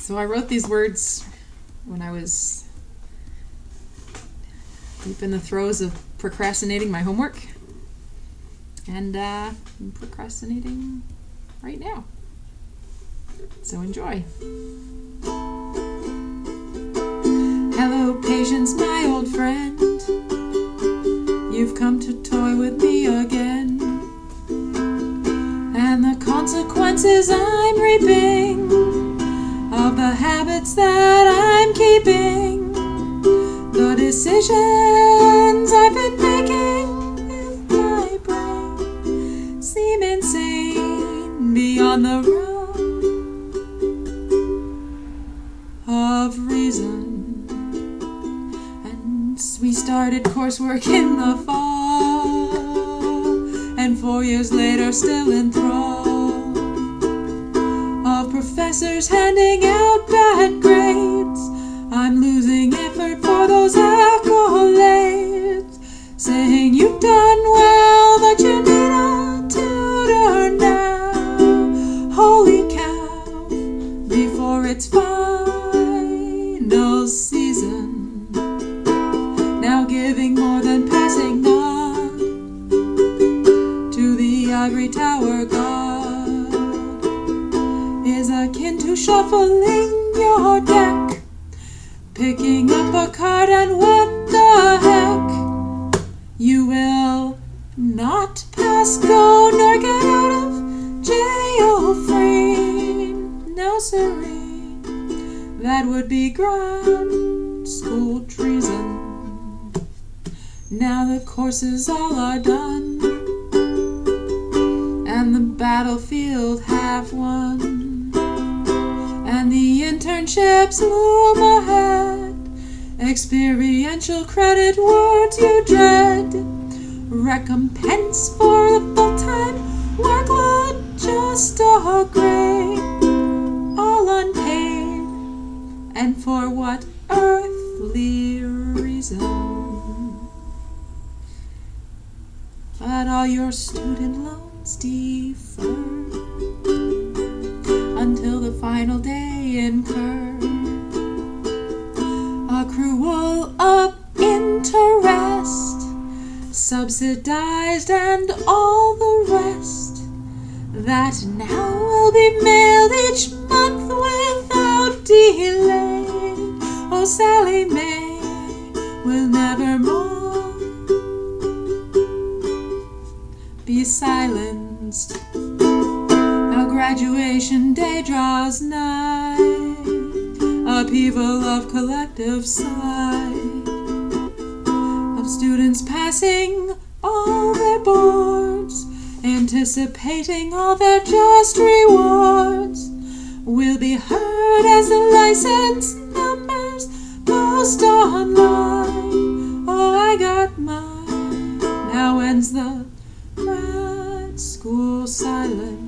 So I wrote these words when I was deep in the throes of procrastinating my homework. And I'm procrastinating right now. So enjoy. Hello, patience, my old friend. You've come to toy with me again. And the consequences I'm reaping of the habits that I'm keeping, the decisions I've been making with my brain seem insane beyond the realm of reason. And we started coursework in the fall, and 4 years later still enthralled of professors handing out bad grades. I'm losing effort for those accolades, saying you've done well, but you need a tutor now. Holy cow, before it's final season, now giving more than passing on to the ivory tower god is akin to shuffling your deck, picking up a card, and what the heck? You will not pass go nor get out of jail free. No siree, that would be grad school treason. Now the courses all are done, and the battlefield half won, and the internships loom ahead. Experiential credit, words you dread. Recompense for the full-time workload, just a grade. All unpaid, and for what earthly reason? But all your student loans deferred until the final day incurred. Accrual of interest, subsidized, and all the rest, that now will be mailed each month without delay. Oh, Sally Mae will never more be silenced. Our graduation day draws nigh, upheaval of collective sigh, of students passing all their boards, anticipating all their just rewards, will be heard as the license numbers post online. Oh, I got mine. Now ends the grad school silence.